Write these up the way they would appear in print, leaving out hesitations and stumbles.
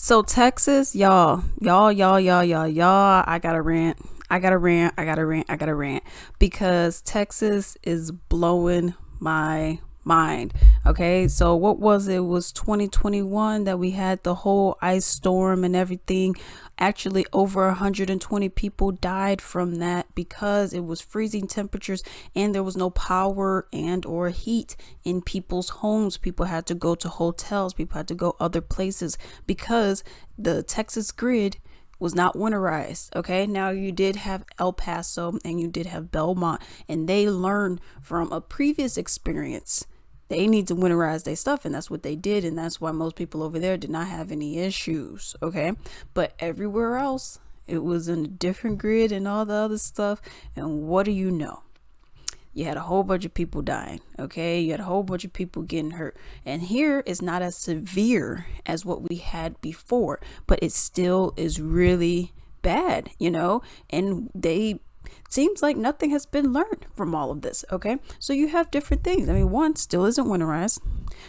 So Texas, y'all, I gotta rant. I gotta rant because Texas is blowing my mind. Okay, so what was it? It was 2021 that we had the whole ice storm and everything. Actually, over 120 people died from that because it was freezing temperatures and there was no power and or heat in people's homes. People had to go to hotels, people had to go other places because the Texas grid was not winterized. Okay, now you did have El Paso and you did have Belmont, and they learned from a previous experience. They need to winterize their stuff, and that's what they did, and that's why most people over there did not have any issues. Okay, but everywhere else it was in a different grid and all the other stuff. And what do you know? You had a whole bunch of people dying. Okay, you had a whole bunch of people getting hurt, and here is not as severe as what we had before, but it still is really bad, and they seems like nothing has been learned from all of this. Okay, so you have different things. I mean, one, still isn't winterized.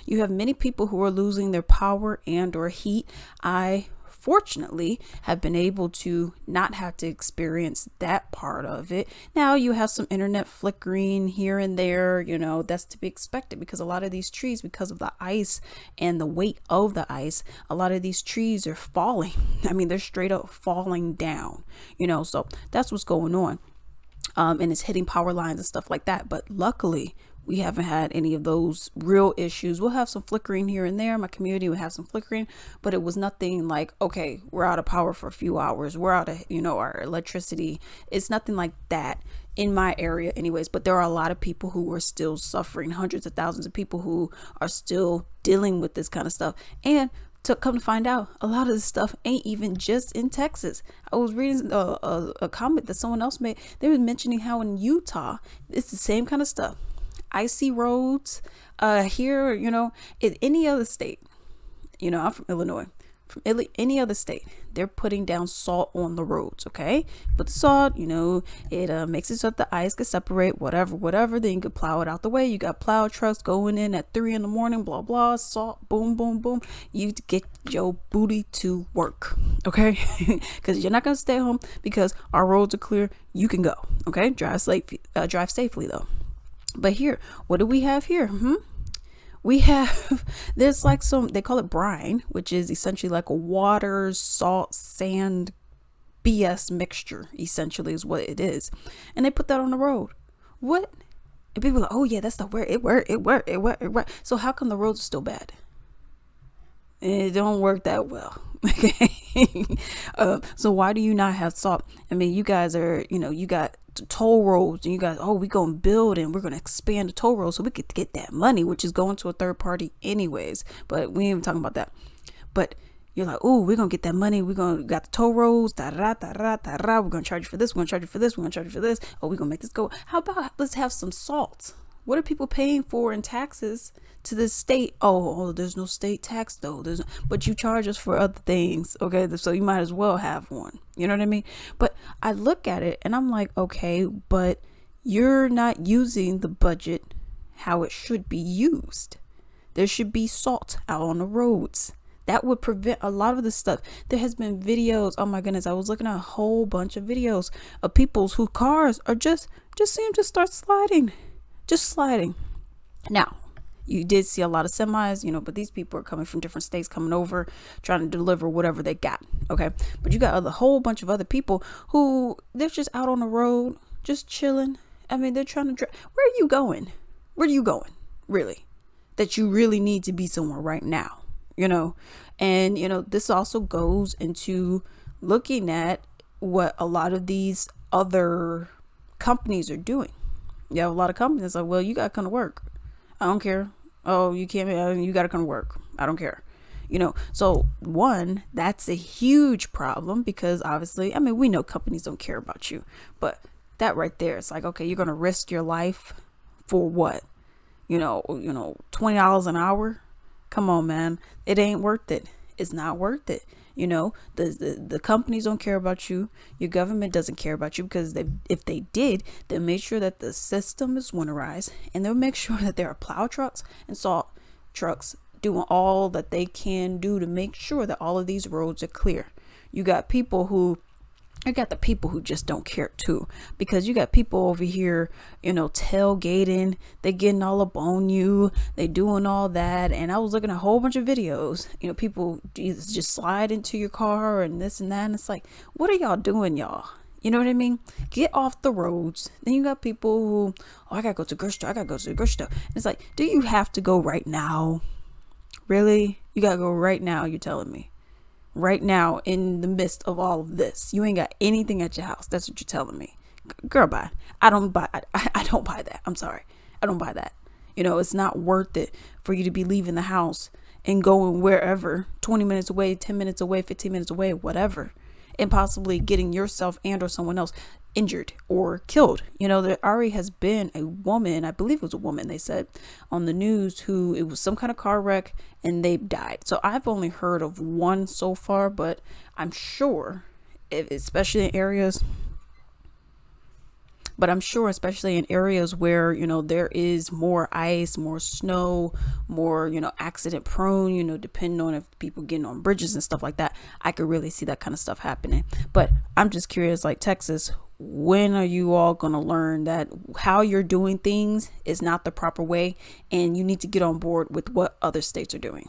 You have many people who are losing their power and or heat. I fortunately have been able to not have to experience that part of it. Now you have some internet flickering here and there, that's to be expected because a lot of these trees, because of the ice and the weight of the ice, a lot of these trees are falling. I mean, they're straight up falling down, so that's what's going on. And it's hitting power lines and stuff like that. But luckily, we haven't had any of those real issues. We'll have some flickering here and there. My community will have some flickering, but it was nothing like, okay, we're out of power for a few hours. We're out of, our electricity. It's nothing like that in my area anyways. But there are a lot of people who are still suffering, hundreds of thousands of people who are still dealing with this kind of stuff. And to come to find out, a lot of this stuff ain't even just in Texas. I was reading a comment that someone else made. They were mentioning how in Utah, it's the same kind of stuff. Icy roads here, in any other state. I'm from Illinois. From any other state, they're putting down salt on the roads. Okay, but the salt, it makes it so that the ice can separate, whatever. Then you can plow it out the way. You got plow trucks going in at 3 a.m, blah blah, salt, boom boom boom. You get your booty to work. Okay, because you're not gonna stay home because our roads are clear. You can go. Okay, drive safely though. But here, what do we have here? We have, there's like they call it brine, which is essentially like a water, salt, sand, BS mixture, essentially is what it is. And they put that on the road. What? And people are like, oh yeah, that's the word. It worked. So how come the roads are still bad? It don't work that well. Okay. So why do you not have salt? I mean, you guys are, you got toll roads and you guys, we gonna build and we're gonna expand the toll roads so we could get that money, which is going to a third party anyways, but we ain't even talking about that. But you're like, oh, we're gonna get that money, got the toll roads, we're gonna charge you for this, we're gonna charge you for this, we're gonna charge you for this, we're gonna make this go. How about let's have some salt? What are people paying for in taxes to this state? Oh, there's no state tax though. But you charge us for other things. Okay, so you might as well have one. You know what I mean? But I look at it and I'm like, okay, but you're not using the budget how it should be used. There should be salt out on the roads. That would prevent a lot of the stuff. There has been videos. Oh my goodness. I was looking at a whole bunch of videos of people's whose cars are just seem to start sliding. Just sliding. Now, you did see a lot of semis, but these people are coming from different states, coming over, trying to deliver whatever they got. Okay. But you got a whole bunch of other people who they're just out on the road, just chilling. I mean, they're trying to drive. Where are you going? Really? That you really need to be somewhere right now, And, this also goes into looking at what a lot of these other companies are doing. You have a lot of companies like, well, you got to come to work. I don't care. Oh, you can't, you got to come to work. I don't care. So one, that's a huge problem because obviously, I mean, we know companies don't care about you, but that right there, it's like, okay, you're going to risk your life for what? $20 an hour. Come on, man. It ain't worth it. It's not worth it. The companies don't care about you. Your government doesn't care about you because if they did, they'll make sure that the system is winterized and they'll make sure that there are plow trucks and salt trucks doing all that they can do to make sure that all of these roads are clear. You got the people who just don't care too, because you got people over here, tailgating, they getting all up on you, they doing all that. And I was looking at a whole bunch of videos, people just slide into your car and this and that. And it's like, what are y'all doing, y'all? You know what I mean? Get off the roads. Then you got people who, I gotta go to the grocery store. And it's like, do you have to go right now? Really? You gotta go right now, you're telling me? Right now, in the midst of all of this, you ain't got anything at your house. That's what you're telling me. Girl, bye. I don't buy that. I'm sorry. I don't buy that. It's not worth it for you to be leaving the house and going wherever, 20 minutes away, 10 minutes away, 15 minutes away, whatever, and possibly getting yourself and or someone else injured or killed. There already has been a woman, I believe it was a woman, they said on the news, who it was some kind of car wreck and they died. So I've only heard of one so far, but I'm sure, especially in areas where, there is more ice, more snow, more, accident prone, depending on if people getting on bridges and stuff like that, I could really see that kind of stuff happening. But I'm just curious, like Texas, when are you all going to learn that how you're doing things is not the proper way, and you need to get on board with what other states are doing?